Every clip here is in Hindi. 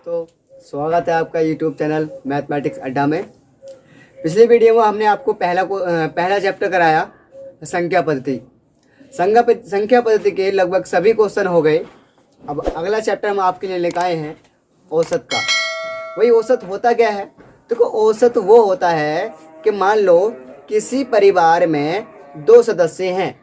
दोस्तों, स्वागत है आपका यूट्यूब चैनल मैथमेटिक्स अड्डा में। पिछली वीडियो में हमने आपको पहला चैप्टर कराया संख्या पद्धति। संख्या पद्धति के लगभग सभी क्वेश्चन हो गए। अब अगला चैप्टर हम आपके लिए लेकर आए हैं औसत का। वही औसत होता क्या है? देखो, औसत वो होता है कि मान लो किसी परिवार में 2 सदस्य हैं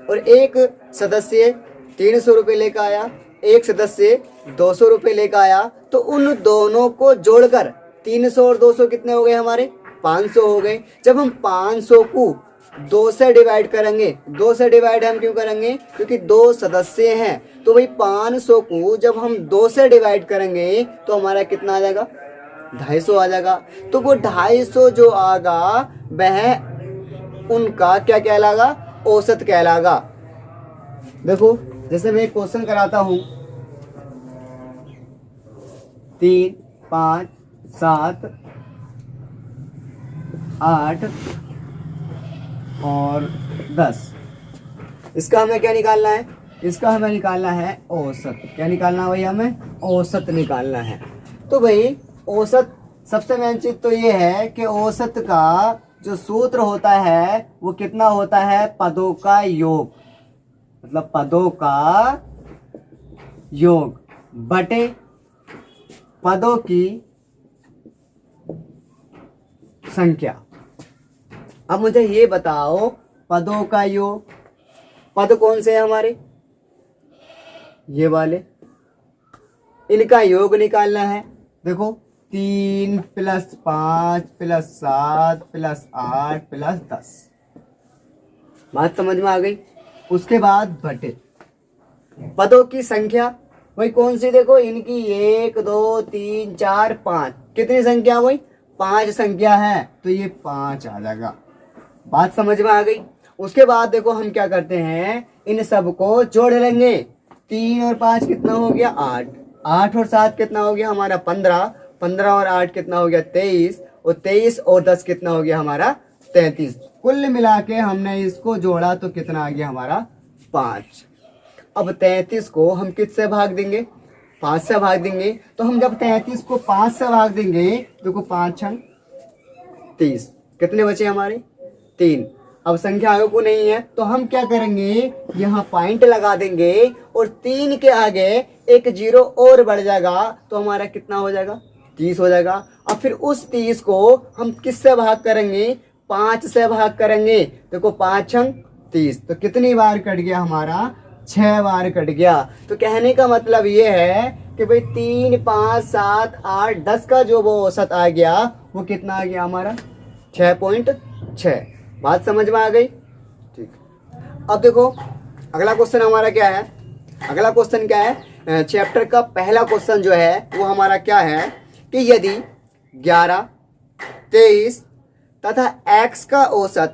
और एक सदस्य 300 रुपये लेकर आया, एक सदस्य 200 रुपये लेकर आया, तो उन दोनों को जोड़कर 300 और 200 कितने हो गए? हमारे 500 हो गए। जब हम 500 को 2 से डिवाइड करेंगे, 2 से डिवाइड हम क्यों करेंगे? क्योंकि 2 सदस्य हैं। तो भाई 500 को जब हम 2 से डिवाइड करेंगे तो हमारा कितना आ जाएगा? 250 आ जाएगा। तो वो 250 जो आगा वह उनका क्या कहलागा? औसत कहलागा। देखो, जैसे मैं एक क्वेश्चन कराता हूं, 3, 5, 7, 8 और 10। इसका हमें क्या निकालना है? इसका हमें निकालना है औसत। क्या निकालना है भाई? हमें औसत निकालना है। तो भाई औसत, सबसे मेन चीज तो ये है कि औसत का जो सूत्र होता है वो कितना होता है? पदों का योग, मतलब पदों का योग बटे पदों की संख्या। अब मुझे ये बताओ, पदों का योग, पद कौन से हैं हमारे? ये वाले, इनका योग निकालना है। देखो, 3 + 5 + 7 + 8 + 10। बात समझ में आ गई? उसके बाद बटे पदों की संख्या, वही कौन सी? देखो, इनकी 1 2 3 4 5, कितनी संख्या हुई? 5 संख्या है, तो ये 5 आ जाएगा। बात समझ में आ गई? उसके बाद देखो हम क्या करते हैं, इन सब को जोड़ लेंगे। 3 और 5 कितना हो गया? 8। 8 और 7 कितना हो गया हमारा? 15। 15 और 8 कितना हो गया? 23। और 23 और 10 कितना हो गया हमारा? 33। कुल मिला के हमने इसको जोड़ा तो कितना आ गया हमारा? 5। अब 33 को हम किससे भाग देंगे? 5 से भाग देंगे। तो हम जब 33 को 5 से भाग देंगे, देखो 5 × 30, कितने बचे हमारे? 3। अब संख्या आगे को नहीं है तो हम क्या करेंगे, यहाँ पॉइंट लगा देंगे और 3 के आगे एक 0 और बढ़ जाएगा, तो हमारा कितना हो जाएगा? 30 हो जाएगा। अब फिर उस 30 को हम किससे भाग करेंगे? 5 से भाग करेंगे। देखो 5 × 30, तो कितनी बार कट गया हमारा? 6 बार कट गया। तो कहने का मतलब ये है कि भाई 3, 5, 7, 8, 10 का जो वो औसत आ गया वो कितना आ गया हमारा? 6.6। बात समझ में आ गई? ठीक। अब देखो अगला क्वेश्चन हमारा क्या है? अगला क्वेश्चन क्या है? चैप्टर का पहला क्वेश्चन जो है वो हमारा क्या है कि यदि 11, 23 तथा x का औसत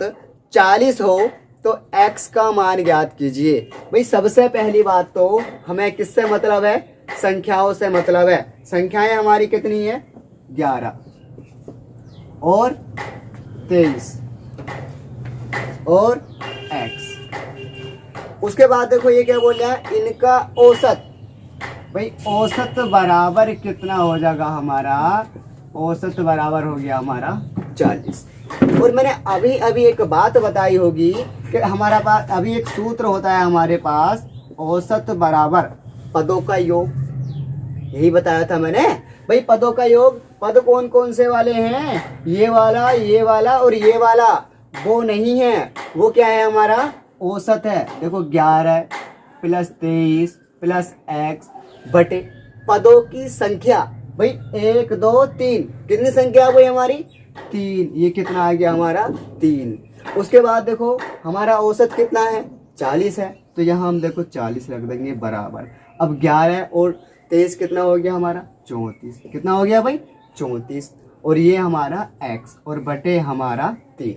40 हो तो x का मान ज्ञात कीजिए। भाई सबसे पहली बात तो हमें किससे मतलब है? संख्याओं से मतलब है। संख्याएं हमारी कितनी है? 11 और 23 और x। उसके बाद देखो ये क्या बोल रहा है? इनका औसत। भाई औसत बराबर कितना हो जाएगा हमारा? औसत बराबर हो गया हमारा 40। और मैंने अभी एक बात बताई होगी कि हमारा पास अभी एक सूत्र होता है हमारे पास, औसत बराबर पदों का योग। यही बताया था मैंने। भाई पदों का योग, पद कौन कौन से वाले हैं? ये वाला, ये वाला और ये वाला। वो नहीं है, वो क्या है हमारा? औसत है। देखो 11 + 23 + x बटे पदों की संख्या। भाई 1 2 3, कितनी संख्या हुई हमारी? 3। ये कितना आ गया हमारा? 3। उसके बाद देखो हमारा औसत कितना है? 40 है, तो यहाँ हम देखो 40 रख देंगे बराबर। अब 11 और 23 कितना हो गया हमारा? 34। कितना हो गया भाई? 34। और ये हमारा x और बटे हमारा 3।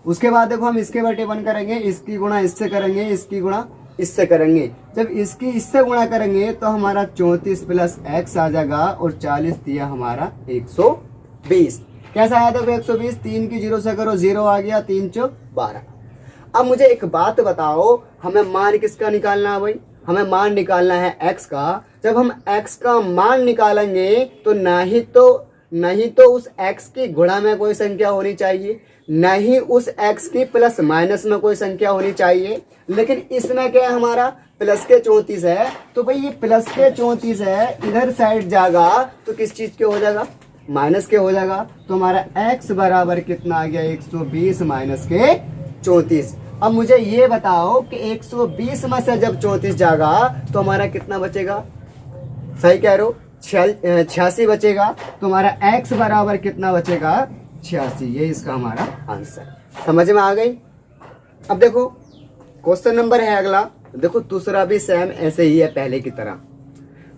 उसके बाद देखो हम इसके बटे 1 करेंगे, इसकी गुणा इससे करेंगे, इसकी गुणा इससे करेंगे। जब इसकी इससे गुणा करेंगे तो हमारा 34 + x आ जाएगा और 40 दिया हमारा 120। कैसा आया? देखो 120, 3 की 0 से करो, 0 आ गया, 3 × 12। अब मुझे एक बात बताओ, हमें मान किसका निकालना है भाई? हमें मान निकालना है x का। जब हम x का मान निकालेंगे तो नहीं तो उस x की गुणा में कोई संख्या होनी चाहिए, नहीं उस x की प्लस माइनस में कोई संख्या होनी चाहिए। लेकिन इसमें क्या है, हमारा प्लस के 34 है, तो भाई ये प्लस के 34 है, इधर साइड जाएगा तो किस चीज के हो जाएगा, माइनस के हो जाएगा। तो हमारा x बराबर कितना आ गया, 120 माइनस के 34। अब मुझे ये बताओ कि 120 में से जब 34 जाएगा तो हमारा कितना बचेगा, सही कह रहे हो, 86 बचेगा। तो हमारा x बराबर कितना बचेगा, 86। ये इसका हमारा आंसर। समझ में आ गई। अब देखो क्वेश्चन नंबर है अगला, देखो दूसरा भी सेम ऐसे ही है पहले की तरह।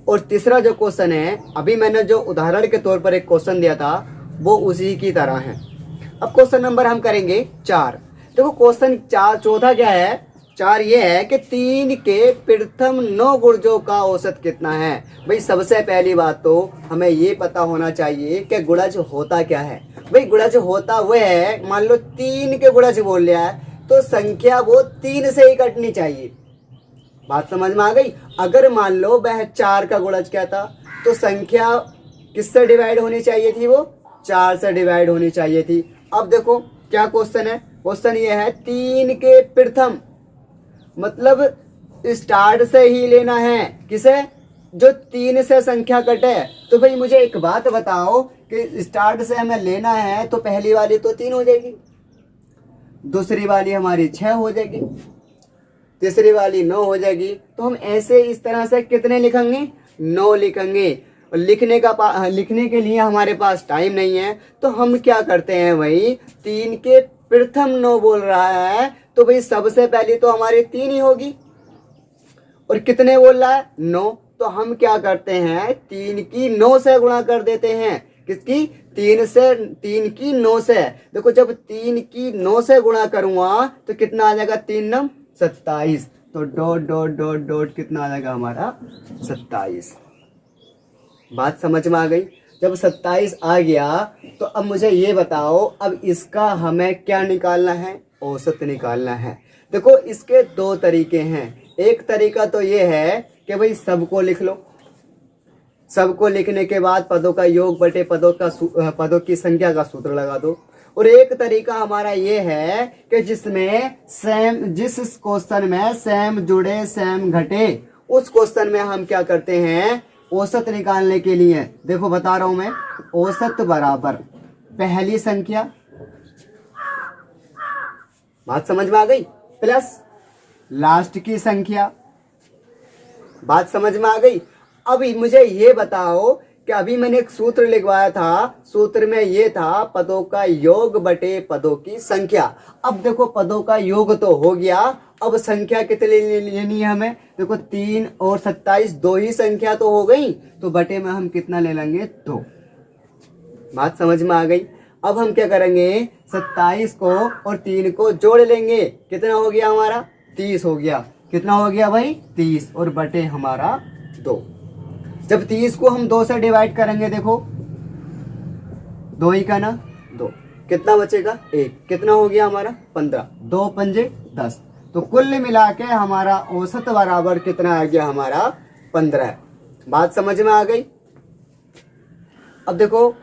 और तीसरा जो क्वेश्चन है, अभी मैंने जो उदाहरण के तौर पर एक क्वेश्चन दिया था वो उसी की तरह है। अब क्वेश्चन नंबर हम करेंगे 4। देखो क्वेश्चन 4 चौथा क्या है, 4 ये है कि 3 के प्रथम 9 गुणजों का औसत कितना है। भाई सबसे पहली बात तो हमें ये पता होना चाहिए कि गुणज होता क्या है। भाई गुणज होता वह है, मान लो 3 के गुणज बोल लिया है तो संख्या वो 3 से ही कटनी चाहिए। बात समझ में आ गई। अगर मान लो वह 4 का गुणज क्या था तो संख्या किससे डिवाइड होनी चाहिए थी, वो 4 से डिवाइड होनी चाहिए थी। अब देखो क्या क्वेश्चन है, क्वेश्चन ये है 3 के प्रथम, मतलब स्टार्ट से ही लेना है, किसे, जो 3 से संख्या कटे। तो भाई मुझे एक बात बताओ कि स्टार्ट से हमें लेना है तो पहली वाली तो 3 हो जाएगी, दूसरी वाली हमारी 6 हो जाएगी, तीसरी वाली 9 हो जाएगी। तो हम ऐसे इस तरह से कितने लिखेंगे, 9 लिखेंगे। और लिखने के लिए हमारे पास टाइम नहीं है, तो हम क्या करते हैं भाई, 3 के प्रथम 9 बोल रहा है तो भाई सबसे पहली तो हमारी 3 ही होगी। और कितने बोल रहा है, 9, तो हम क्या करते हैं 3 की 9 से गुणा कर देते हैं। किसकी, 3 की 9 से। देखो जब 3 की 9 से गुणा करूंगा तो कितना आ जाएगा, 3 9 27। तो डॉट डॉट डॉट डॉट कितना आ जाएगा हमारा, 27। बात समझ में आ गई। जब 27 आ गया तो अब मुझे ये बताओ, अब इसका हमें क्या निकालना है, औसत निकालना है। देखो इसके 2 तरीके हैं। एक तरीका तो ये है कि भाई सबको लिख लो, सबको लिखने के बाद पदों का योग बटे पदों की संख्या का सूत्र लगा दो। और एक तरीका हमारा ये है कि जिसमें जिस क्वेश्चन में सेम जुड़े सेम घटे, उस क्वेश्चन में हम क्या करते हैं, औसत निकालने के लिए, देखो बता रहा हूं मैं, औसत बराबर पहली संख्या, बात समझ में आ गई, प्लस लास्ट की संख्या। बात समझ में आ गई। अभी मुझे ये बताओ कि अभी मैंने एक सूत्र लिखवाया था, सूत्र में ये था पदों का योग बटे पदों की संख्या। अब देखो पदों का योग तो हो गया, अब संख्या कितनी लेनी है हमें, देखो 3 और 27 2 ही संख्या तो हो गई, तो बटे में हम कितना ले लेंगे, 2। बात समझ में आ गई। अब हम क्या करेंगे, 27 को और 3 को जोड़ लेंगे, कितना हो गया हमारा, 30 हो गया। कितना हो गया भाई, 30, और बटे हमारा 2। जब 30 को हम 2 से डिवाइड करेंगे, देखो 2 ही का ना 2, कितना बचेगा 1, कितना हो गया हमारा 15, 2 पंजे 10। तो कुल मिला के हमारा औसत बराबर कितना आ गया हमारा, 15। बात समझ में आ गई। अब देखो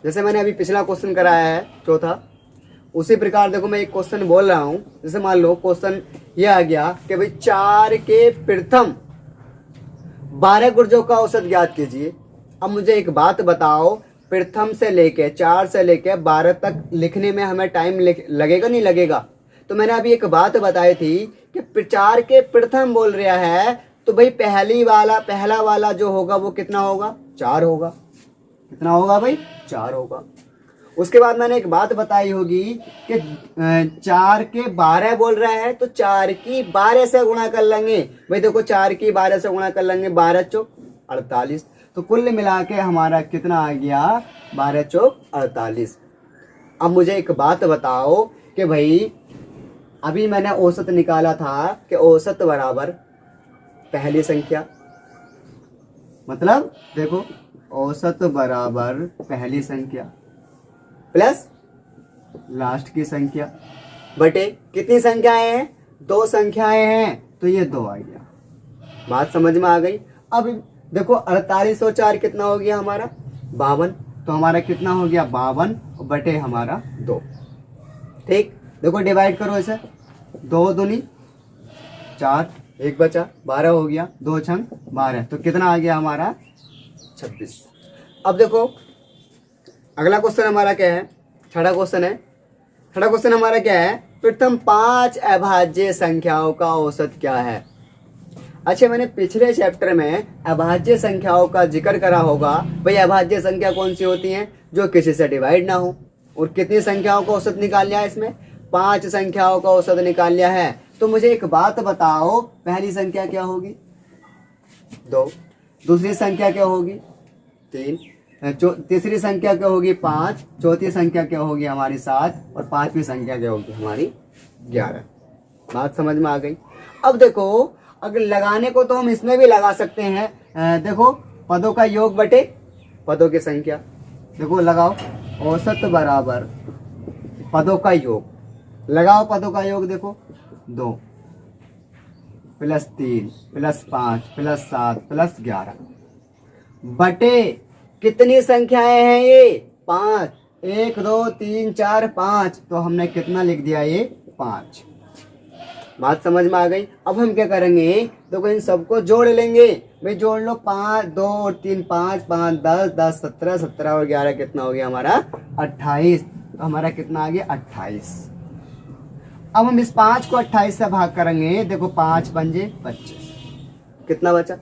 जैसे मैंने अभी पिछला क्वेश्चन कराया है चौथा, उसी प्रकार देखो मैं एक क्वेश्चन बोल रहा हूं। जैसे मान लो क्वेश्चन ये आ गया कि भाई 4 के प्रथम 12 गुणजों का औसत ज्ञात कीजिए। अब मुझे एक बात बताओ, प्रथम से लेके 4 से लेके 12 तक लिखने में हमें टाइम लगेगा नहीं लगेगा। तो मैंने अभी एक बात बताई थी कि 4 के प्रथम बोल रहा है तो भाई पहला वाला जो होगा वो कितना होगा, 4 होगा। कितना होगा भाई, 4 होगा। उसके बाद मैंने एक बात बताई होगी कि 4 के 12 बोल रहा है तो 4 की 12 से गुणा कर लेंगे। भाई देखो 4 की 12 से गुणा कर लेंगे, 12 चौक 48। तो कुल मिला के हमारा कितना आ गया, 12 चौक 48। अब मुझे एक बात बताओ कि भाई अभी मैंने औसत निकाला था कि औसत बराबर पहली संख्या, मतलब देखो औसत बराबर पहली संख्या प्लस लास्ट की संख्या बटे कितनी संख्याएं हैं, 2 संख्याएं हैं, तो ये 2 आ गया। बात समझ में आ गई। अब देखो 48 और 4 कितना हो गया हमारा 52, तो हमारा कितना हो गया 52 बटे हमारा 2। ठीक, देखो डिवाइड करो इसे, 2 दूनी 4, 1 बचा 12 हो गया, 2 छंग 12, तो कितना आ गया हमारा 26। अब देखो अगला क्वेश्चन हमारा क्या है, छठा क्वेश्चन है। छठा क्वेश्चन हमारा क्या है, प्रथम 5 अभाज्य संख्याओं का औसत क्या है। अच्छा, मैंने पिछले चैप्टर में अभाज्य संख्याओं का जिक्र करा होगा। भाई अभाज्य संख्या कौन सी होती है, जो किसी से डिवाइड ना हो। और कितनी संख्याओं का औसत निकाल लिया है, इसमें 5 संख्याओं का औसत निकाल लिया है। तो मुझे एक बात बताओ, पहली संख्या क्या होगी 2, दूसरी संख्या क्या होगी 3, तीसरी संख्या क्या होगी 5, चौथी संख्या क्या होगी हमारी 7, और पांचवी संख्या क्या होगी हमारी 11। बात समझ में आ गई। अब देखो अगर लगाने को तो हम इसमें भी लगा सकते हैं। देखो पदों का योग बटे पदों की संख्या, देखो लगाओ औसत बराबर पदों का योग, लगाओ पदों का योग, देखो 2 + 3 + 5 + 7 + 11 बटे कितनी संख्याएं हैं ये 5, 1 2 3 4 5, तो हमने कितना लिख दिया ये 5। बात समझ में आ गई। अब हम क्या करेंगे, देखो इन सबको जोड़ लेंगे। भाई जोड़ लो, 5 2 और 3 5 5 10 10 17 17 और 11 कितना हो गया हमारा 28, तो हमारा कितना आ गया 28। अब हम इस 5 को 28 से भाग करेंगे, देखो 5 पंजे 25, कितना बचा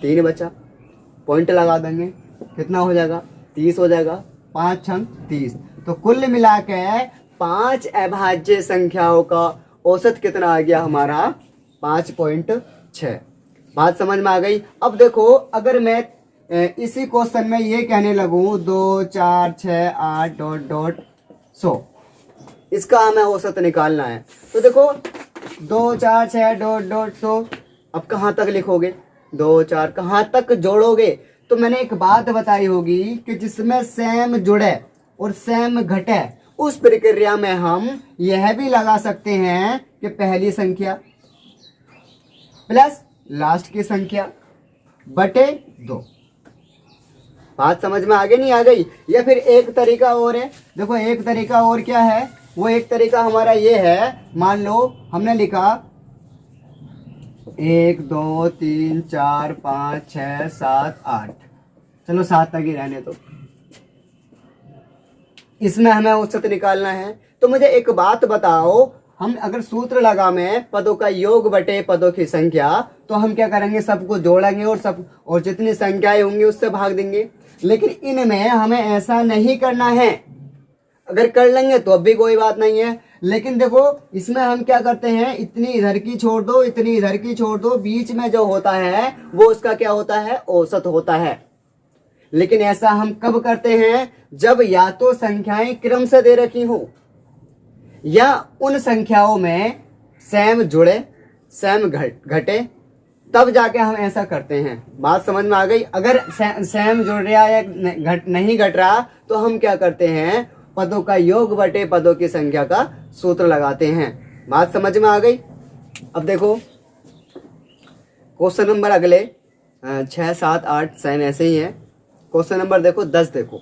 3 बचा, पॉइंट लगा देंगे, कितना हो जाएगा 30 हो जाएगा, 5 छंग 30। तो कुल मिला के 5 अभाज्य संख्याओं का औसत कितना आ गया हमारा 5.6। बात समझ में आ गई। अब देखो अगर मैं इसी क्वेश्चन में ये कहने लगूं 2 4 6 8 डॉट डॉट 100, इसका हमें औसत निकालना है, तो देखो 2 4 6 डॉट डॉट 100, अब कहाँ तक लिखोगे 2 4 कहाँ तक जोड़ोगे। तो मैंने एक बात बताई होगी कि जिसमें सेम जुड़े और सेम घटे, उस प्रक्रिया में हम यह भी लगा सकते हैं कि पहली संख्या प्लस लास्ट की संख्या बटे 2। बात समझ में आगे नहीं आ गई। या फिर एक तरीका और है, देखो एक तरीका और क्या है, वो एक तरीका हमारा ये है, मान लो हमने लिखा 1 2 3 4 5 6 7 8, चलो 7 तक ही रहने दो, इसमें हमें औसत निकालना है। तो मुझे एक बात बताओ, हम अगर सूत्र लगा में पदों का योग बटे पदों की संख्या, तो हम क्या करेंगे, सबको जोड़ेंगे और जितनी संख्याएं होंगी उससे भाग देंगे। लेकिन इनमें हमें ऐसा नहीं करना है, अगर कर लेंगे तो अब भी कोई बात नहीं है। लेकिन देखो इसमें हम क्या करते हैं, इतनी इधर की छोड़ दो, इतनी इधर की छोड़ दो, बीच में जो होता है वो उसका क्या होता है, औसत होता है। लेकिन ऐसा हम कब करते हैं, जब या तो संख्याएं क्रम से दे रखी हो या उन संख्याओं में सेम जुड़े सेम घटे, तब जाके हम ऐसा करते हैं। बात समझ में आ गई। अगर सेम जुड़ रहा है या नहीं घट रहा, तो हम क्या करते हैं, पदों का योग बटे पदों की संख्या का सूत्र लगाते हैं। बात समझ में आ गई। अब देखो क्वेश्चन नंबर अगले 6 7 8 सेम ऐसे ही है। क्वेश्चन नंबर देखो 10, देखो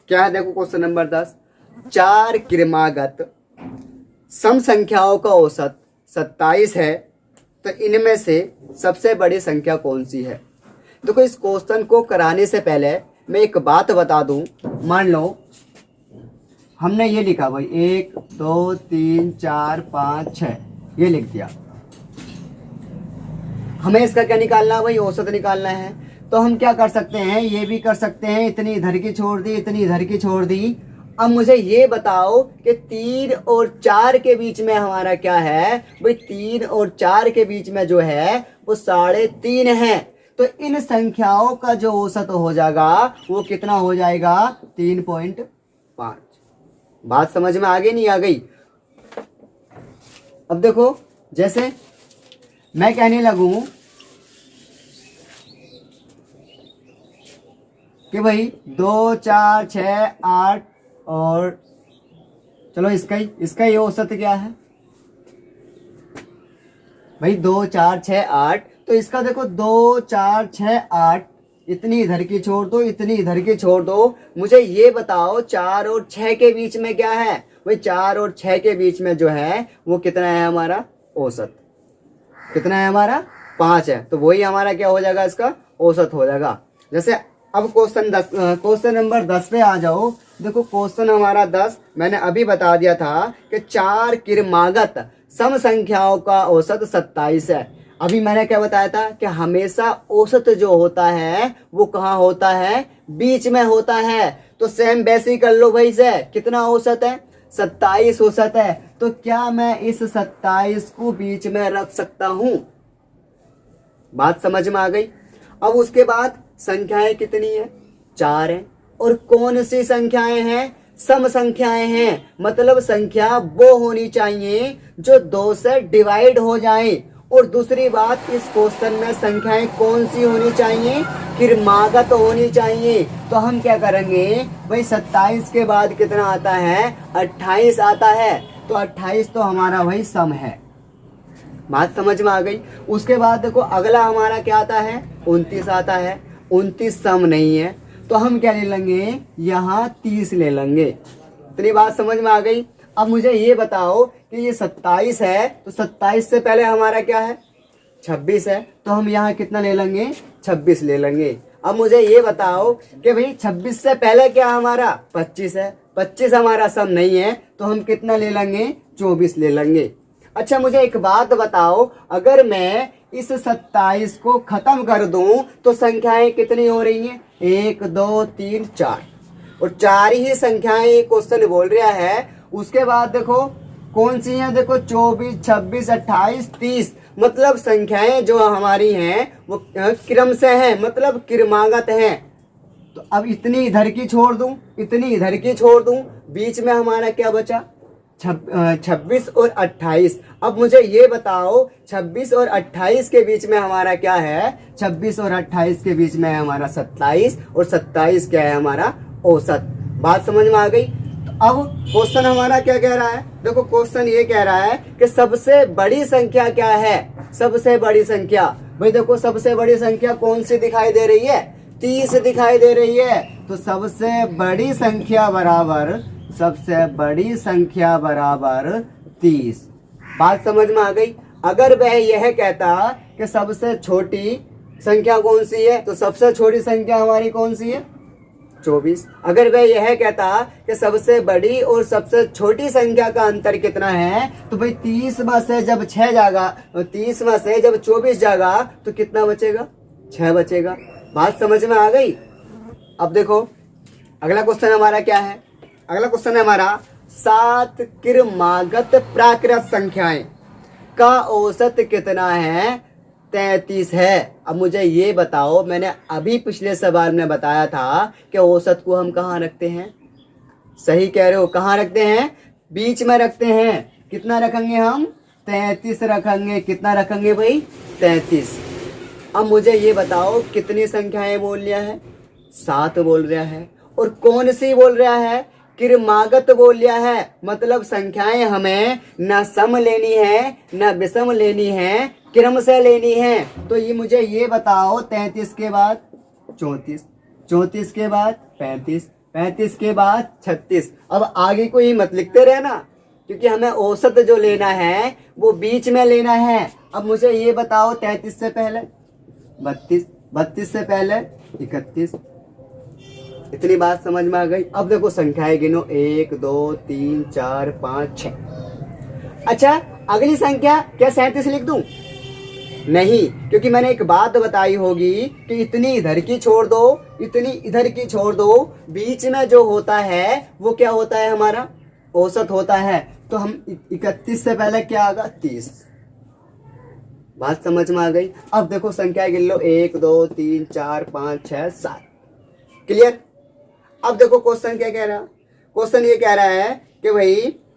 क्या है, देखो क्वेश्चन नंबर 10, 4 क्रमागत सम संख्याओं का औसत 27 है, तो इनमें से सबसे बड़ी संख्या कौन सी है। देखो इस क्वेश्चन को कराने से पहले मैं एक बात बता दूं, मान लो हमने ये लिखा भाई 1 2 3 4 5 6 ये लिख दिया, हमें इसका क्या निकालना है भाई, औसत निकालना है। तो हम क्या कर सकते हैं, ये भी कर सकते हैं, इतनी इधर की छोड़ दी, इतनी इधर की छोड़ दी। अब मुझे ये बताओ कि 3 और 4 के बीच में हमारा क्या है भाई, 3 और 4 के बीच में जो है वो 3.5 है। तो इन संख्याओं का जो औसत हो जाएगा वो कितना हो जाएगा, 3.5। बात समझ में आगे नहीं आ गई। अब देखो जैसे मैं कहने लगूं कि भाई 2 4 6 8 और चलो इसका ही औसत क्या है भाई, 2 4 6 8, तो इसका देखो 2 4 6 8, इतनी इधर की छोड़ दो, इतनी इधर की छोड़ दो। मुझे ये बताओ 4 और 6 के बीच में क्या है? भाई 4 और 6 के बीच में जो है वो कितना है हमारा औसत? कितना है हमारा? 5 है। तो वही हमारा क्या हो जाएगा? इसका औसत हो जाएगा। जैसे अब क्वेश्चन नंबर 10 पे आ जाओ। देखो क्वेश्चन हमारा 10 मैंने अभी बता दिया था कि 4 क्रमागत सम संख्याओं का औसत 27 है। अभी मैंने क्या बताया था कि हमेशा औसत जो होता है वो कहाँ होता है? बीच में होता है। तो सेम वैसे ही कर लो भाई से। कितना औसत है? 27 औसत है। तो क्या मैं इस 27 को बीच में रख सकता हूं? बात समझ में आ गई? अब उसके बाद संख्याएं कितनी है? 4 है। और कौन सी संख्याएं हैं? सम संख्याएं हैं। मतलब संख्या वो होनी चाहिए जो 2 से डिवाइड हो जाए। और दूसरी बात, इस क्वेश्चन में संख्याएं कौन सी होनी चाहिए? क्रमागत होनी चाहिए। तो हम क्या करेंगे भाई? 27 के बाद कितना आता है? 28 आता है। तो 28 तो हमारा वही सम है। बात समझ में आ गई? उसके बाद देखो अगला हमारा क्या आता है? 29 आता है। 29 सम नहीं है, तो हम क्या ले लेंगे? यहाँ 30 ले लेंगे। इतनी बात समझ में आ गई? अब मुझे ये बताओ कि ये 27 है, तो 27 से पहले हमारा क्या है? 26 है। तो हम यहाँ कितना ले लेंगे? 26 ले लेंगे। अब मुझे ये बताओ कि भाई 26 से पहले क्या हमारा? 25 है। 25 हमारा सम नहीं है, तो हम कितना ले लेंगे? 24 ले लेंगे। अच्छा मुझे एक बात बताओ, अगर मैं इस 27 को खत्म कर दूं तो संख्याएं कितनी हो रही हैं? 1 2 3 4, और 4 ही संख्याएं क्वेश्चन बोल रहा है। उसके बाद देखो कौन सी हैं? देखो 24 26 28 30। मतलब संख्याएं जो हमारी हैं वो क्रम से हैं, मतलब क्रमागत हैं। तो अब इतनी इधर की छोड़ दूं, इतनी इधर की छोड़ दूं, बीच में हमारा क्या बचा? 26 और 28। अब मुझे ये बताओ 26 और 28 के बीच में हमारा क्या है? 26 और 28 के बीच में है हमारा 27, और 27 क्या है? हमारा औसत। बात समझ में आ गई? तो अब क्वेश्चन हमारा क्या कह रहा है? देखो क्वेश्चन ये कह रहा है कि सबसे बड़ी संख्या क्या है? सबसे बड़ी संख्या, भाई देखो सबसे बड़ी संख्या कौन सी दिखाई दे रही है? 30 दिखाई दे रही है। तो सबसे बड़ी संख्या बराबर, सबसे बड़ी संख्या बराबर 30। बात समझ में आ गई? अगर वह यह कहता कि सबसे छोटी संख्या कौन सी है, तो सबसे छोटी संख्या हमारी कौन सी है? 24। अगर वह यह कहता कि सबसे बड़ी और सबसे छोटी संख्या का अंतर कितना है, तो भाई 30 में से जब 6 जाएगा, 30 में से जब 24 जाएगा तो कितना बचेगा? 6 बचेगा। बात समझ में आ गई? अब देखो अगला क्वेश्चन हमारा क्या है? अगला क्वेश्चन है हमारा 7 क्रमागत प्राकृत संख्याएं का औसत कितना है? 33 है। अब मुझे ये बताओ, मैंने अभी पिछले सवाल में बताया था कि औसत को हम कहाँ रखते हैं? सही कह रहे हो, कहाँ रखते हैं? बीच में रखते हैं। कितना रखेंगे हम? 33 रखेंगे। कितना रखेंगे भाई? 33। अब मुझे ये बताओ कितनी संख्याएं बोल रहा है? 7 बोल रहा है। और कौन सी बोल रहा है? क्रमागत बोल रहा है। मतलब संख्याएं हमें न सम लेनी है न विषम लेनी है, क्रम से लेनी है। तो ये मुझे ये बताओ 33 के बाद 34, 34 के बाद 35, 35 के बाद 36। अब आगे को ही मत लिखते रहना, क्योंकि हमें औसत जो लेना है वो बीच में लेना है। अब मुझे ये बताओ 33 से पहले 32, 32 से पहले 31। इतनी बात समझ में आ गई? अब देखो संख्याएं गिनो, 1 2 3 4 5 6। अच्छा अगली संख्या क्या 37 लिख दूं? नहीं, क्योंकि मैंने एक बात बताई होगी कि इतनी इधर की छोड़ दो, इतनी इधर की छोड़ दो, बीच में जो होता है वो क्या होता है? हमारा औसत होता है। तो हम 31 से पहले क्या आएगा? 30। बात समझ में आ गई? अब देखो संख्या गिन लो, 1 2 3 4 5 6 7। क्लियर? अब देखो क्वेश्चन क्या कह रहा है? क्वेश्चन ये कह रहा है कि भाई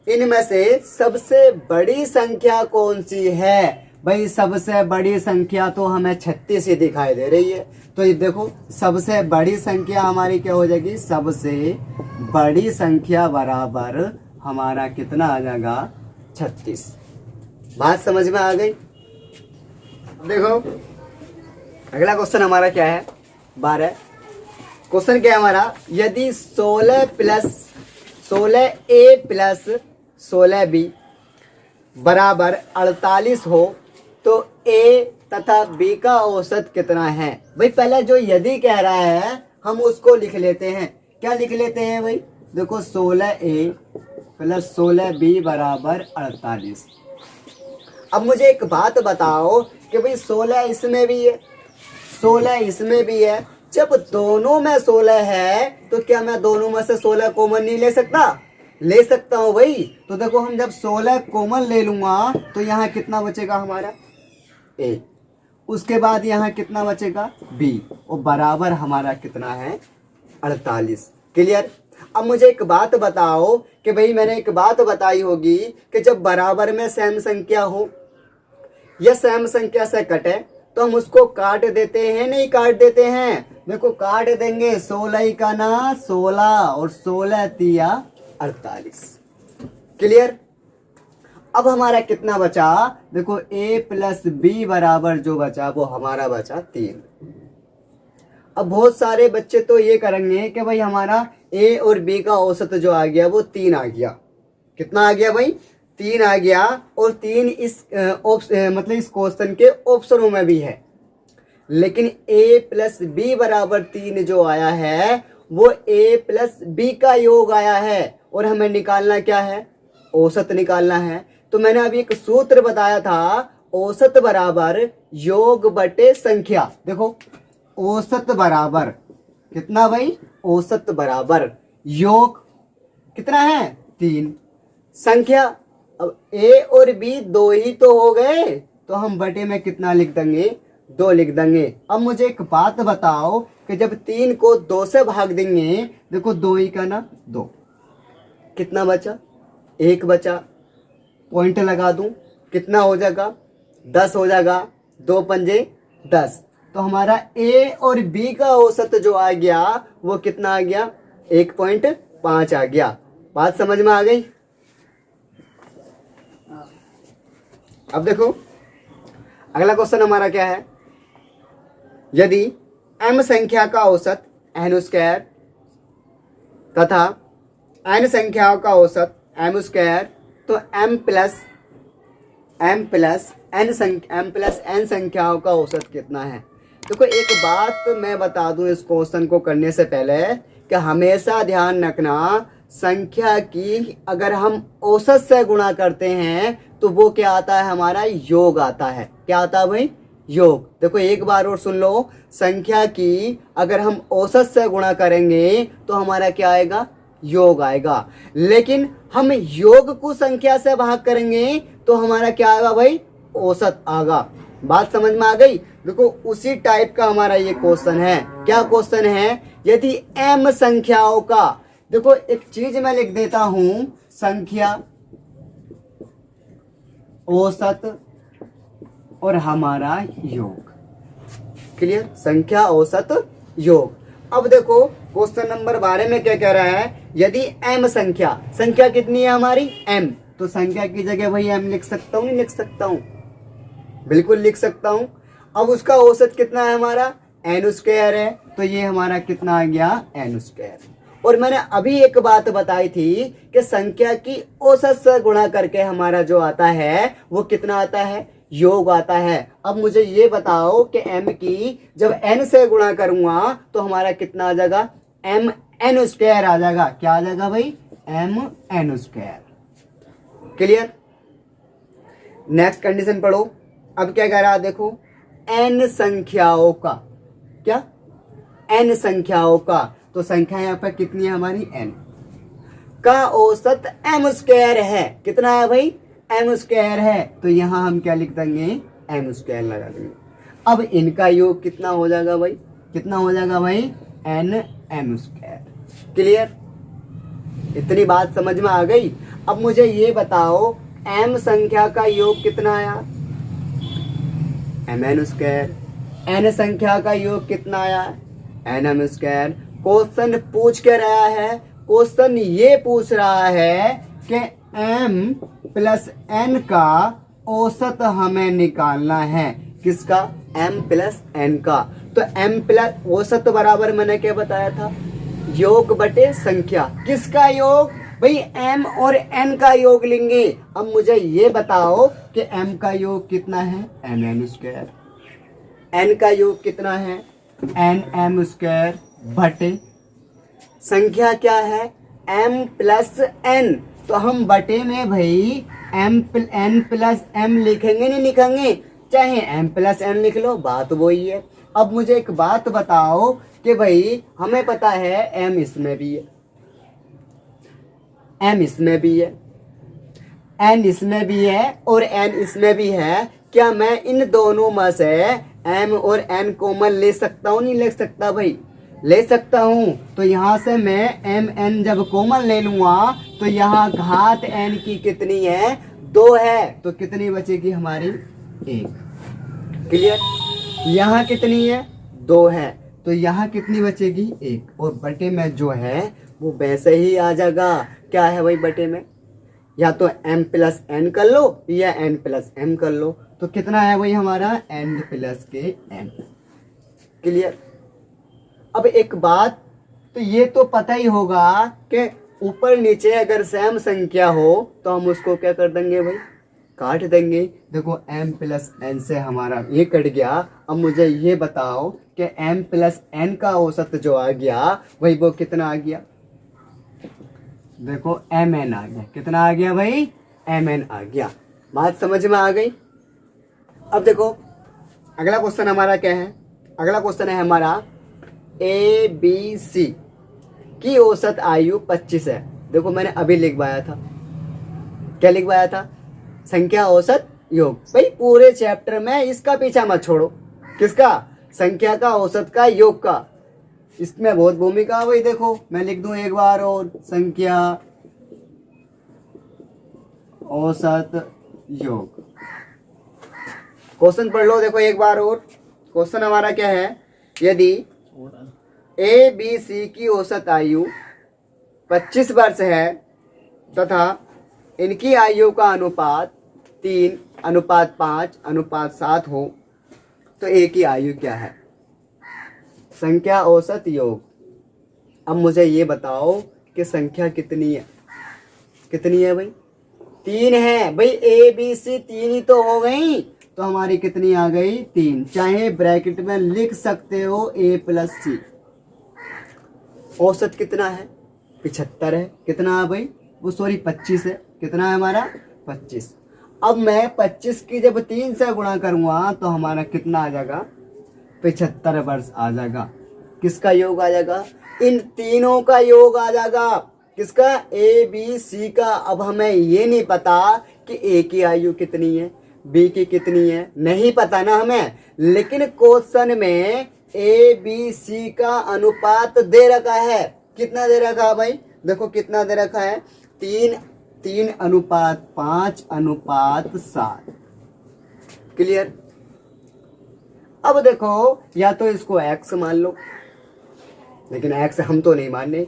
इनमें से सबसे बड़ी संख्या कौन सी है? भाई सबसे बड़ी संख्या तो हमें 36 ही दिखाई दे रही है। तो ये देखो सबसे बड़ी संख्या हमारी क्या हो जाएगी? सबसे बड़ी संख्या बराबर हमारा कितना आ जाएगा? 36। बात समझ में आ गई? देखो अगला क्वेश्चन हमारा क्या है 12। क्वेश्चन क्या है हमारा, यदि 16 A प्लस 16B बराबर 48 हो तो A तथा B का औसत कितना है। भाई पहले जो यदि कह रहा है हम उसको लिख लेते हैं। क्या लिख लेते हैं भाई, देखो 16A प्लस 16B बराबर 48। अब मुझे एक बात बताओ कि भाई 16 इसमें भी है 16 इसमें भी है, जब दोनों में 16 है तो क्या मैं दोनों में से 16 कॉमन नहीं ले सकता। ले सकता हूं भाई। तो देखो हम जब 16 कॉमन ले लूंगा तो यहाँ कितना बचेगा हमारा A, उसके बाद यहाँ कितना बचेगा B, और बराबर हमारा कितना है 48। क्लियर। अब मुझे एक बात बताओ कि भाई मैंने एक बात बताई होगी कि जब बराबर में सेम संख्या हो या सेम संख्या से कटे तो हम उसको काट देते हैं, नहीं काट देते हैं। देखो काट देंगे, 16 का ना 16 और 16 तिया 48। क्लियर। अब हमारा कितना बचा, देखो A प्लस B बराबर जो बचा वो हमारा बचा 3। अब बहुत सारे बच्चे तो ये करेंगे कि भाई हमारा A और B का औसत जो आ गया वो 3 आ गया। कितना आ गया भाई 3 आ गया, और 3 इस मतलब इस क्वेश्चन के ऑप्शनों में भी है। लेकिन A प्लस B बराबर 3 जो आया है वो A प्लस B का योग आया है, और हमें निकालना क्या है, औसत निकालना है। तो मैंने अभी एक सूत्र बताया था, औसत बराबर योग बटे संख्या। देखो औसत बराबर कितना भाई, औसत बराबर योग कितना है 3, संख्या। अब A और B दो ही तो हो गए तो हम बटे में कितना लिख देंगे 2 लिख देंगे। अब मुझे एक बात बताओ कि जब 3 को 2 से भाग देंगे, देखो 2 ही का ना 2, कितना बचा 1 बचा, पॉइंट लगा दूं कितना हो जाएगा 10 हो जाएगा, 2 पंजे 10। तो हमारा A और B का औसत जो आ गया वो कितना आ गया 1.5 आ गया। बात समझ में आ गई। अब देखो अगला क्वेश्चन हमारा क्या है, यदि m संख्या का औसत n स्क्वायर तथा n संख्याओं का औसत m स्क्वायर, तो m प्लस n संख्याओं का औसत कितना है। देखो एक बात मैं बता दूं इस क्वेश्चन को करने से पहले कि हमेशा ध्यान रखना, संख्या की अगर हम औसत से गुणा करते हैं तो वो क्या आता है हमारा योग आता है। क्या आता है भाई योग। देखो एक बार और सुन लो, संख्या की अगर हम औसत से गुणा करेंगे तो हमारा क्या आएगा योग आएगा। लेकिन हम योग को संख्या से भाग करेंगे तो हमारा क्या आएगा भाई औसत आएगा। बात समझ में आ गई। देखो उसी टाइप का हमारा ये क्वेश्चन है। क्या क्वेश्चन है, यदि m संख्याओं का, देखो एक चीज मैं लिख देता हूं, संख्या औसत और हमारा योग। क्लियर, संख्या औसत योग। अब देखो क्वेश्चन नंबर 12 में क्या कह रहा है, यदि m संख्या कितनी है हमारी m, तो संख्या की जगह भाई m लिख सकता हूं नहीं लिख सकता हूं, बिल्कुल लिख सकता हूं। अब उसका औसत कितना है हमारा n स्क्वायर है, तो ये हमारा कितना आ गया n स्क्वायर। और मैंने अभी एक बात बताई थी कि संख्या की औसत से गुणा करके हमारा जो आता है वो कितना आता है योग आता है। अब मुझे ये बताओ कि m की जब n से गुणा करूंगा तो हमारा कितना आ जाएगा m n स्क्वायर आ जाएगा। क्या आ जाएगा भाई m n square. Clear. Next condition पढ़ो। अब क्या कह रहा है, देखो n संख्याओं का, क्या n संख्याओं का, तो संख्या यहाँ पर कितनी है हमारी n का औसत m स्क्वायर है। कितना है भाई m स्क्वायर है, तो यहाँ हम क्या लिख देंगे m स्क्वायर लगा देंगे। अब इनका योग कितना हो जाएगा भाई, कितना हो जाएगा भाई n m स्क्वायर। क्लियर, इतनी बात समझ में आ गई। अब मुझे ये बताओ m संख्या का योग कितना आया mn स्क्वायर, n संख्या का योग कितना आया nm स्क्वायर। क्वेश्चन पूछ के रहा है, क्वेश्चन ये पूछ रहा है कि m प्लस n का औसत हमें निकालना है। किसका? m प्लस n का। तो m प्लस औसत बराबर मैंने क्या बताया था? योग बटे संख्या। किसका योग? भाई m और n का योग लेंगे। अब मुझे ये बताओ कि m का योग कितना है? mn square. n का योग कितना है? nm स्क्वायर बटे संख्या क्या है? m plus n। तो हम बटे में भाई n प्लस m लिखेंगे नहीं लिखेंगे? चाहे m प्लस n लिख लो, बात वही है। अब मुझे एक बात बताओ कि भाई हमें पता है m इसमें भी है, m इसमें भी है, n इसमें भी है और n इसमें भी है। क्या मैं इन दोनों में से m और n कॉमन ले सकता हूँ? नहीं ले सकता भाई? ले सकता हूँ। तो यहाँ से मैं m n जब कॉमन ले लूँगा तो यहाँ घात n की कितनी है? 2 है। तो कितनी बचेगी हमारी? 1। क्लियर? यहाँ कितनी है? 2 है। तो यहाँ कितनी बचेगी? 1। और बटे में जो है वो वैसे ही आ जाएगा। क्या है भाई बटे में? या तो m प्लस n कर लो या n प्लस m कर लो। तो कितना है भाई हमारा? n प्लस के m। क्लियर? अब एक बात, तो ये तो पता ही होगा कि ऊपर नीचे अगर सेम संख्या हो तो हम उसको क्या कर देंगे भाई? काट देंगे। देखो m प्लस n से हमारा ये कट गया। अब मुझे ये बताओ कि m प्लस n का औसत जो आ गया भाई वो कितना आ गया? देखो mn आ गया। कितना आ गया भाई? mn आ गया। बात समझ में आ गई? अब देखो अगला क्वेश्चन हमारा क्या है? अगला क्वेश्चन है हमारा ए बी सी की औसत आयु 25 है। देखो मैंने अभी लिखवाया था। क्या लिखवाया था? संख्या औसत योग। भाई पूरे चैप्टर में इसका पीछा मत छोड़ो। किसका? संख्या का, औसत का, योग का। इसमें बहुत भूमिका है भाई। देखो मैं लिख दूं एक बार और, संख्या औसत योग। क्वेश्चन पढ़ लो देखो एक बार और। क्वेश्चन हमारा क्या है? यदि ए बी सी की औसत आयु 25 वर्ष है तथा इनकी आयु का अनुपात 3:5:7 हो तो ए की आयु क्या है? संख्या औसत योग। अब मुझे ये बताओ कि संख्या कितनी है? कितनी है भाई? 3 है भाई। ए बी सी 3 ही तो हो गई। तो हमारी कितनी आ गई? 3। चाहे ब्रैकेट में लिख सकते हो a प्लस सी। औसत कितना है? 75 है। कितना है भाई? वो सॉरी 25 है। कितना है हमारा? 25। अब मैं 25 की जब 3 से गुणा करूंगा तो हमारा कितना आ जाएगा? 75 वर्ष आ जाएगा। किसका योग आ जाएगा? इन तीनों का योग आ जाएगा। किसका? ए बी सी का। अब हमें ये नहीं पता कि ए की आयु कितनी है, बी की कितनी है, नहीं पता ना हमें। लेकिन क्वेश्चन में ए बी सी का अनुपात दे रखा है। कितना दे रखा है भाई? देखो कितना दे रखा है? 3:5:7। क्लियर? अब देखो या तो इसको x मान लो, लेकिन x हम तो नहीं मानने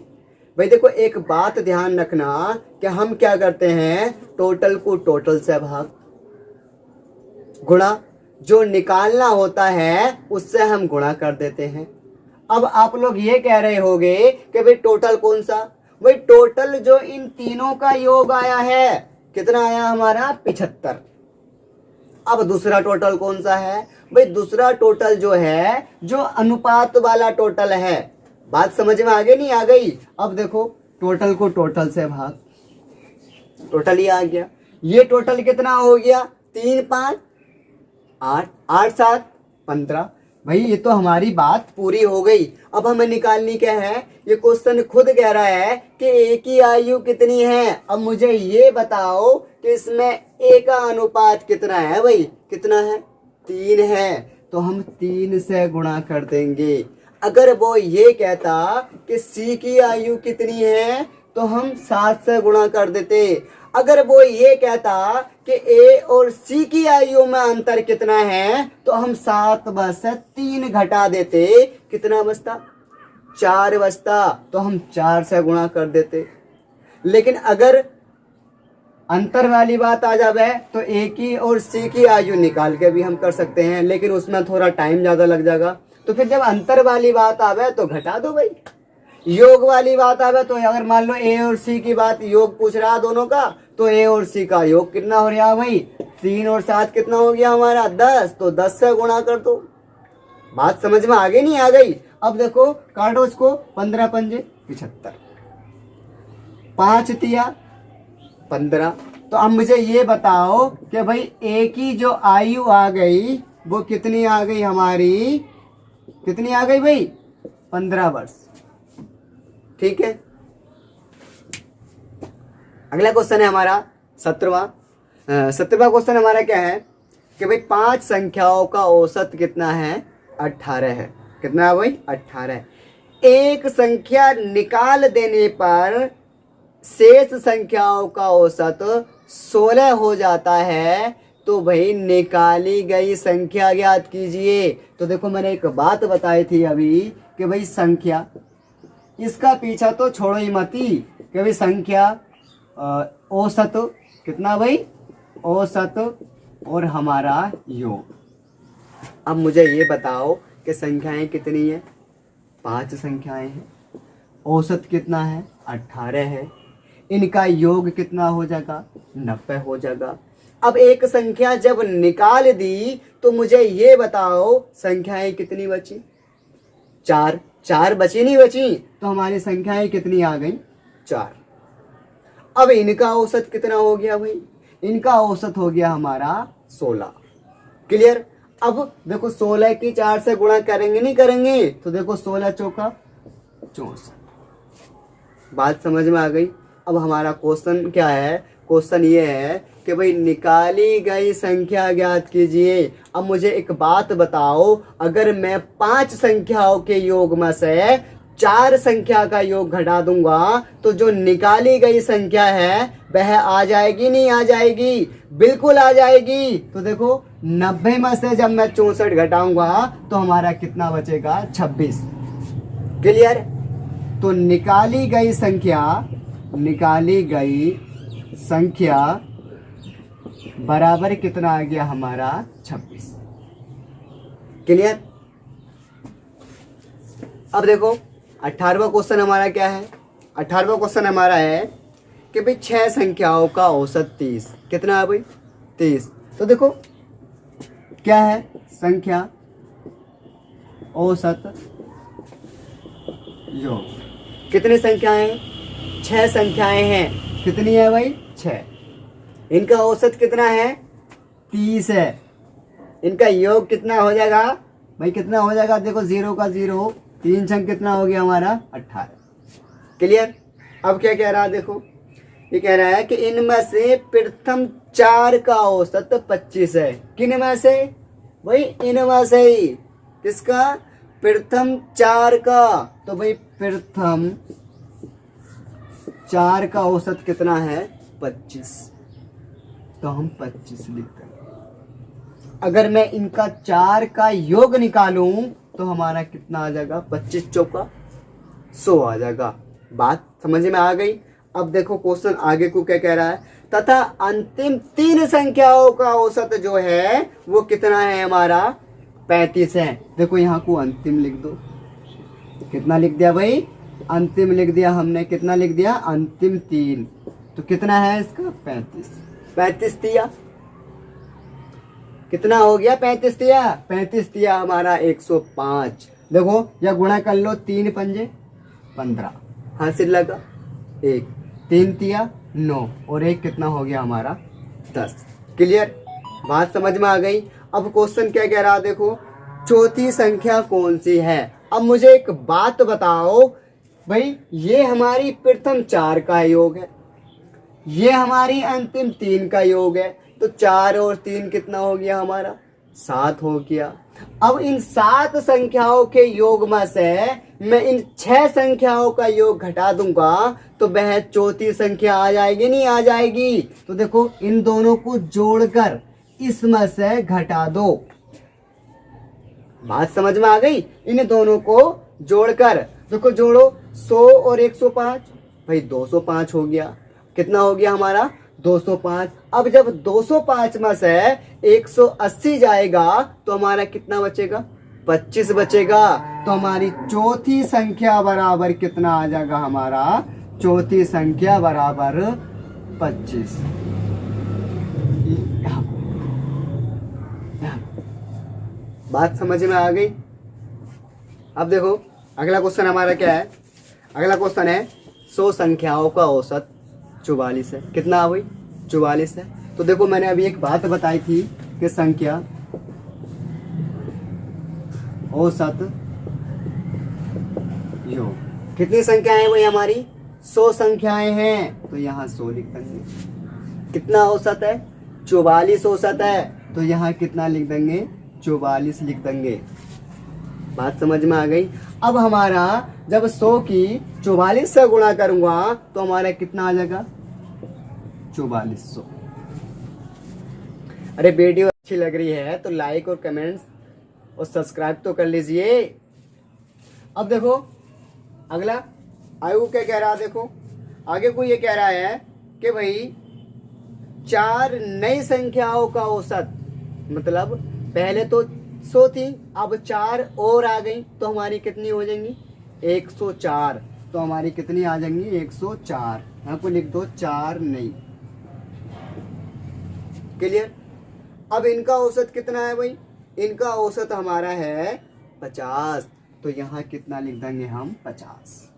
भाई। देखो एक बात ध्यान रखना कि हम क्या करते हैं? टोटल को टोटल से भाग, गुणा जो निकालना होता है उससे हम गुणा कर देते हैं। अब आप लोग ये कह रहे होगे कि भाई टोटल कौन सा? भाई टोटल जो इन तीनों का योग आया है। कितना आया हमारा? 75। अब दूसरा टोटल कौन सा है? भाई दूसरा टोटल जो है जो अनुपात वाला टोटल है। बात समझ में आ गई नहीं आ गई? अब देखो टोटल को टोटल से भाग, टोटल ही आ गया। ये टोटल कितना हो गया? 3:5:8, 8:7:15। भाई ये तो हमारी बात पूरी हो गई। अब हमें निकालनी क्या है? ये क्वेश्चन खुद कह रहा है कि ए की आयु कितनी है। अब मुझे ये बताओ कि इसमें ए का अनुपात कितना है भाई? कितना है? 3 है। तो हम 3 से गुणा कर देंगे। अगर वो ये कहता कि सी की आयु कितनी है तो हम 7 से गुणा कर देते। अगर वो ये कहता कि ए और सी की आयु में अंतर कितना है तो हम 7 में से 3 घटा देते। कितना बचता? 4 बचता। तो हम 4 से गुणा कर देते। लेकिन अगर अंतर वाली बात आ जावे तो ए की और सी की आयु निकाल के भी हम कर सकते हैं, लेकिन उसमें थोड़ा टाइम ज़्यादा लग जाएगा। तो फिर जब अंतर वाली बात आवे तो घटा दो भाई। योग वाली बात आवे तो अगर मान लो ए और सी की बात, योग पूछ रहा दोनों का, तो ए और सी का योग कितना हो रहा है भाई? 3 और 7 कितना हो गया हमारा? 10। तो 10 से गुणा कर दो। बात समझ में आ गई नहीं आ गई? अब देखो काटो इसको, 15 पंजे 75, 5 तिया 15। तो अब मुझे ये बताओ कि भाई ए की जो आयु आ गई वो कितनी आ गई हमारी? कितनी आ गई भाई? 15 वर्ष। ठीक है, अगला क्वेश्चन है हमारा 17वां। 17वां क्वेश्चन हमारा क्या है कि भाई 5 संख्याओं का औसत कितना है? 18 है। कितना है भाई? 18। एक संख्या निकाल देने पर शेष संख्याओं का औसत 16 हो जाता है, तो भाई निकाली गई संख्या ज्ञात कीजिए। तो देखो मैंने एक बात बताई थी अभी कि भाई संख्या, इसका पीछा तो छोड़ो ही मती कि भाई संख्या औसत कितना भाई? औसत और हमारा योग। अब मुझे ये बताओ कि संख्याएं कितनी है? 5 संख्याएं हैं। औसत कितना है? 18 है। इनका योग कितना हो जाएगा? 90 हो जाएगा। अब एक संख्या जब निकाल दी तो मुझे ये बताओ संख्याएं कितनी बची? 4। 4 बची नहीं बची? तो हमारी संख्याएं कितनी आ गई? 4। अब इनका औसत कितना हो गया भाई? इनका औसत हो गया हमारा 16। क्लियर? अब देखो 16 की 4 से गुणा करेंगे नहीं करेंगे? तो देखो 16 चौका 64। बात समझ में आ गई? अब हमारा क्वेश्चन क्या है? क्वेश्चन ये है कि भाई निकाली गई संख्या ज्ञात कीजिए। अब मुझे एक बात बताओ, अगर मैं 5 संख्याओं के योग में से 4 संख्या का योग घटा दूंगा तो जो निकाली गई संख्या है वह आ जाएगी नहीं आ जाएगी? बिल्कुल आ जाएगी। तो देखो 90 में से जब मैं 64 घटाऊंगा तो हमारा कितना बचेगा? 26। क्लियर? तो निकाली गई संख्या बराबर कितना आ गया हमारा? 26। क्लियर? अब देखो 18वां क्वेश्चन हमारा क्या है? 18वां क्वेश्चन हमारा है कि भाई 6 संख्याओं का औसत 30। कितना है भाई? 30। तो देखो क्या है? संख्या औसत योग। कितनी संख्याएं? 6 संख्याएं हैं। कितनी है भाई? 6। इनका औसत कितना है? 30 है। इनका योग कितना हो जाएगा भाई? कितना हो जाएगा? देखो 0 का 0, 3 छंग कितना हो गया हमारा? 18। क्लियर? अब क्या कह रहा है? देखो ये कह रहा है कि इनमें से प्रथम 4 का औसत 25 है। किन में से भाई? इनमें से ही। किसका? प्रथम 4 का। तो भाई प्रथम 4 का औसत कितना है? 25। तो हम 25 लिखते हैं। अगर मैं इनका 4 का योग निकालूं तो हमारा कितना आ जाएगा? 25 चौका 100 आ जाएगा। बात समझ में आ गई? अब देखो क्वेश्चन आगे को क्या कह रहा है? तथा अंतिम 3 संख्याओं का औसत जो है वो कितना है हमारा? 35 है। देखो यहाँ को अंतिम लिख दो। कितना लिख दिया भाई? अंतिम लिख दिया हमने। कितना लिख दिया? अंतिम 3। तो कितना है इसका? 35। 35 तिया कितना हो गया? 35 तिया। 35 तिया हमारा 105। देखो या गुणा कर लो, 3 पंजे 15, हासिल लगा 1, 3 तिया 9 और 1 कितना हो गया हमारा? 10। क्लियर? बात समझ में आ गई? अब क्वेश्चन क्या कह रहा? देखो चौथी संख्या कौन सी है? अब मुझे एक बात बताओ भाई, ये हमारी प्रथम 4 का योग है, ये हमारी अंतिम 3 का योग है। तो 4 और 3 कितना हो गया हमारा? 7 हो गया। अब इन 7 संख्याओं के योग में से मैं इन 6 संख्याओं का योग घटा दूंगा तो वह चौथी संख्या आ जाएगी नहीं आ जाएगी? तो देखो इन दोनों को जोड़कर इसमें से घटा दो। बात समझ में आ गई? इन दोनों को जोड़कर देखो, जोड़ो 100 और 105 भाई 205 हो गया। कितना हो गया हमारा? 205। अब जब 205 में से 180 जाएगा तो हमारा कितना बचेगा? 25 बचेगा। तो हमारी चौथी संख्या बराबर कितना आ जाएगा? हमारा चौथी संख्या बराबर 25। बात समझ में आ गई? अब देखो अगला क्वेश्चन हमारा क्या है? अगला क्वेश्चन है 100 संख्याओं का औसत 44 है। कितना हुई? 44 है। तो देखो मैंने अभी एक बात बताई थी कि संख्या औसत योग। कितनी संख्याएं हुई हमारी? 100 संख्याएं हैं। तो यहाँ 100 लिख देंगे। कितना औसत है? 44 औसत है। तो यहाँ कितना लिख देंगे? 44 लिख देंगे। बात समझ में आ गई? अब हमारा जब 100 की 44 से गुणा करूंगा तो हमारा कितना आ जाएगा? 4400। अरे वीडियो अच्छी लग रही है तो लाइक और कमेंट्स और सब्सक्राइब तो कर लीजिए। अब देखो अगला आयु क्या कह रहा है? देखो आगे को ये कह रहा है कि भाई 4 नई संख्याओं का औसत, मतलब पहले तो 100 थी, अब 4 और आ गई तो हमारी कितनी हो जाएंगी? 104। तो हमारी कितनी आ जाएंगी? 104। यहाँ को लिख दो 4 नई। क्लियर? अब इनका औसत कितना है भाई? इनका औसत हमारा है 50। तो यहाँ कितना लिख देंगे हम? 50।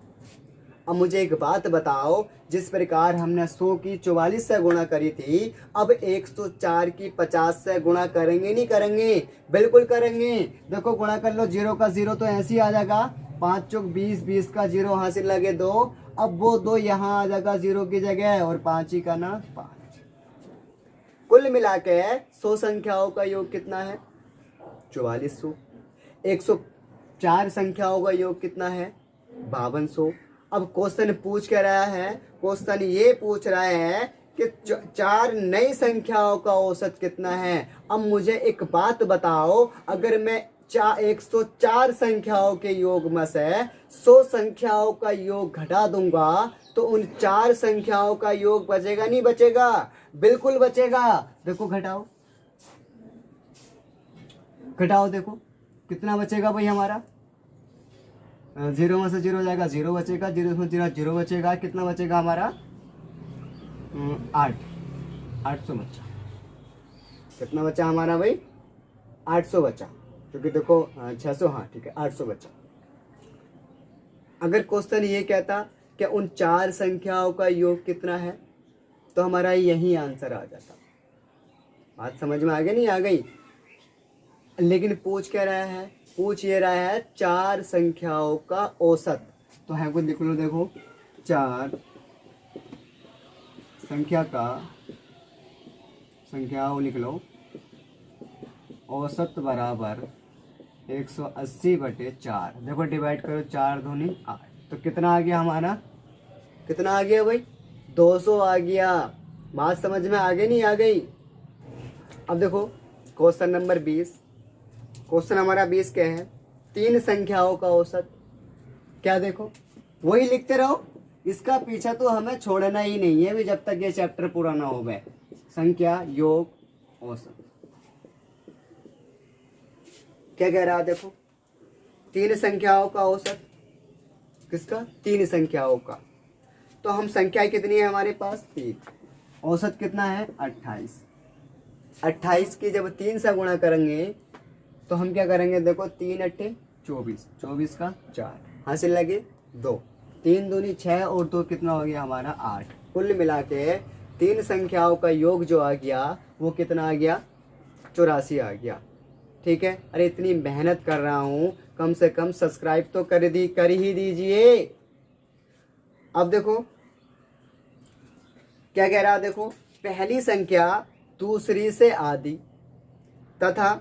अब मुझे एक बात बताओ, जिस प्रकार हमने 100 की 44 से गुणा करी थी, अब 104 की 50 से गुणा करेंगे नहीं करेंगे? बिल्कुल करेंगे। देखो गुणा कर लो, 0 का 0 तो ऐसे ही आ जाएगा। 5 चौक 20, 20 का 0 हासिल लगे 2। अब वो 2 यहाँ आ जाएगा 0 की जगह और 5 ही का ना 5। कुल मिला के 100 संख्याओं का योग कितना है? 4400। 104 संख्याओं का योग कितना है? 5200। अब क्वेश्चन पूछ क्या रहा है? क्वेश्चन ये पूछ रहा है कि 4 नई संख्याओं का औसत कितना है। अब मुझे एक बात बताओ, अगर मैं 104 संख्याओं के योग में से 100 संख्याओं का योग घटा दूंगा तो उन 4 संख्याओं का योग बचेगा नहीं बचेगा? बिल्कुल बचेगा। देखो घटाओ, घटाओ, देखो कितना बचेगा भाई हमारा? 0 में से 0 जाएगा, 0 बचेगा। 0 में 0 0 बचेगा। कितना बचेगा हमारा? 8। 800 बचा। कितना बचा हमारा भाई? 800 बचा। क्योंकि देखो 600, हाँ ठीक है, 800 बचा। अगर क्वेश्चन ये कहता कि उन 4 संख्याओं का योग कितना है तो हमारा यही आंसर आ जाता। बात समझ में आ गई नहीं आ गई? लेकिन पूछ क्या रहा है? पूछ ये रहा है 4 संख्याओं का औसत। तो है कुछ लिख लो, देखो 4 संख्याओं लिख लो, औसत बराबर 180/4। देखो डिवाइड करो, 4 दूनी 8। तो कितना आ गया हमारा? कितना आ गया भाई? 200 आ गया। बात समझ में आ गई नहीं आ गई? अब देखो क्वेश्चन नंबर 20। क्वेश्चन हमारा 20 क्या है? 3 संख्याओं का औसत। क्या देखो वही लिखते रहो, इसका पीछा तो हमें छोड़ना ही नहीं है भी जब तक ये चैप्टर पूरा ना हो गए। संख्या योग औसत क्या कह रहा है? देखो 3 संख्याओं का औसत। किसका? 3 संख्याओं का। तो हम संख्या कितनी है हमारे पास? 3। औसत कितना है? 28। 28 की जब 3 से गुणा करेंगे तो हम क्या करेंगे? देखो 3 8 24, 24 का 4 हासिल लगे 2। 3 दूनी 6 और 2 कितना हो गया हमारा? 8। कुल मिला के 3 संख्याओं का योग जो आ गया वो कितना आ गया? 84 आ गया। ठीक है? अरे इतनी मेहनत कर रहा हूं, कम से कम सब्सक्राइब तो कर ही दीजिए। अब देखो क्या कह रहा? देखो पहली संख्या दूसरी से आधी तथा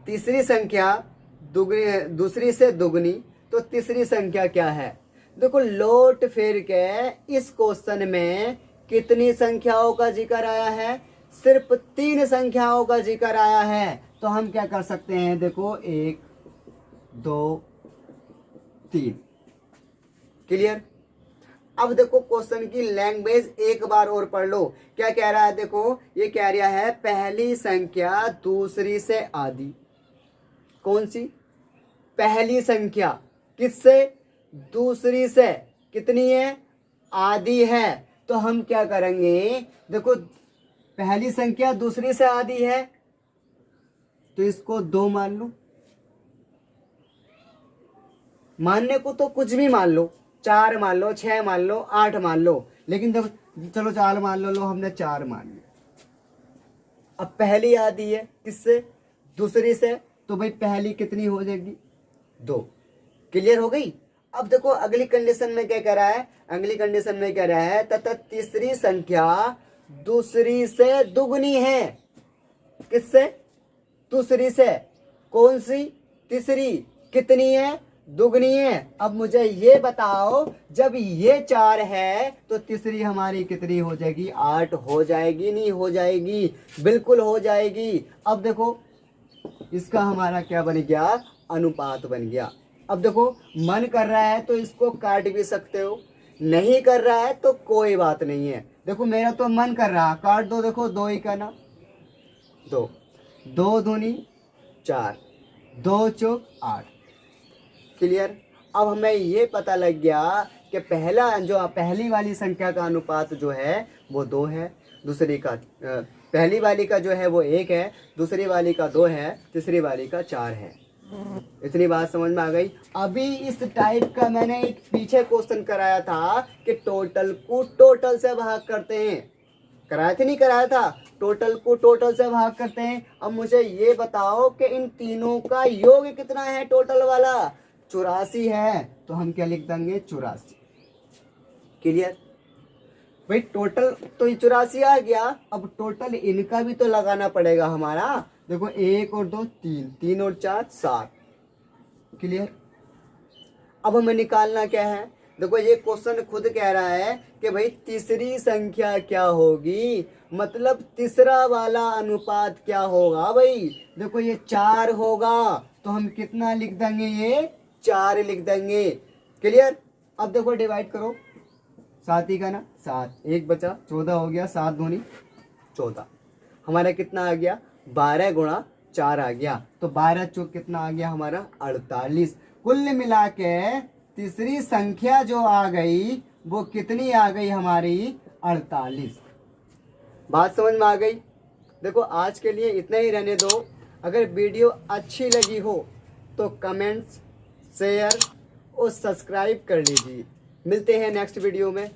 तीसरी संख्या दूसरी से दुगनी, तो तीसरी संख्या क्या है? देखो लौट फेर के इस क्वेश्चन में कितनी संख्याओं का जिक्र आया है? सिर्फ 3 संख्याओं का जिक्र आया है। तो हम क्या कर सकते हैं? देखो 1 2 3। क्लियर? अब देखो क्वेश्चन की लैंग्वेज एक बार और पढ़ लो। क्या कह रहा है, देखो ये कह रहा है पहली संख्या दूसरी से आधी। कौन सी? पहली संख्या किससे? दूसरी से। कितनी है? आधी है। तो हम क्या करेंगे, देखो पहली संख्या दूसरी से आधी है तो इसको 2 मान लो। मानने को तो कुछ भी मान लो, 4 मान लो, 6 मान लो, 8 मान लो, लेकिन जब चलो 4 मान लो, हमने 4 मान लिया। अब पहली आधी है किससे? दूसरी से। तो भाई पहली कितनी हो जाएगी? 2। क्लियर हो गई? अब देखो अगली कंडीशन में क्या कह रहा है, अगली कंडीशन में कह रहा है तथा तीसरी संख्या दूसरी से दुगनी है। किससे? दूसरी से। कौन सी? तीसरी। कितनी है? दुगनी है। अब मुझे ये बताओ, जब ये 4 है तो तीसरी हमारी कितनी हो जाएगी? 8 हो जाएगी, नहीं हो जाएगी? बिल्कुल हो जाएगी। अब देखो इसका हमारा क्या बन गया? अनुपात बन गया। अब देखो मन कर रहा है तो इसको काट भी सकते हो, नहीं कर रहा है तो कोई बात नहीं है। देखो मेरा तो मन कर रहा, काट दो। देखो 2 ही का ना 2, 2 दूनी 4, 2 चौक 8। क्लियर? अब हमें ये पता लग गया कि पहली वाली संख्या का अनुपात जो है वो 2 है, दूसरी का पहली वाली का जो है वो 1 है, दूसरी वाली का 2 है, तीसरी वाली का 4 है। इतनी बात समझ में आ गई? अभी इस टाइप का मैंने एक पीछे क्वेश्चन कराया था कि टोटल को टोटल से भाग करते हैं। कराया था, नहीं कराया था? टोटल को टोटल से भाग करते हैं। अब मुझे ये बताओ कि इन तीनों का योग कितना है? टोटल वाला 84 है, तो हम क्या लिख देंगे? 84। क्लियर? भाई टोटल तो 84 आ गया, अब टोटल इनका भी तो लगाना पड़ेगा हमारा। देखो 1 और 2 3, 3 और 4 7। क्लियर? अब हमें निकालना क्या है? देखो ये क्वेश्चन खुद कह रहा है कि भाई तीसरी संख्या क्या होगी, मतलब तीसरा वाला अनुपात क्या होगा। भाई देखो ये 4 होगा तो हम कितना लिख देंगे? ये 4 लिख देंगे। क्लियर? अब देखो डिवाइड करो, 7 ही का ना 7, 1 बचा, 14 हो गया, 7 दूनी 14। हमारा कितना आ गया? 12 गुणा 4 आ गया। तो 12 चौक कितना आ गया हमारा? 48। कुल मिला के तीसरी संख्या जो आ गई वो कितनी आ गई हमारी? 48। बात समझ में आ गई? देखो आज के लिए इतना ही रहने दो। अगर वीडियो अच्छी लगी हो तो कमेंट्स, शेयर और सब्सक्राइब कर लीजिए। मिलते हैं नेक्स्ट वीडियो में।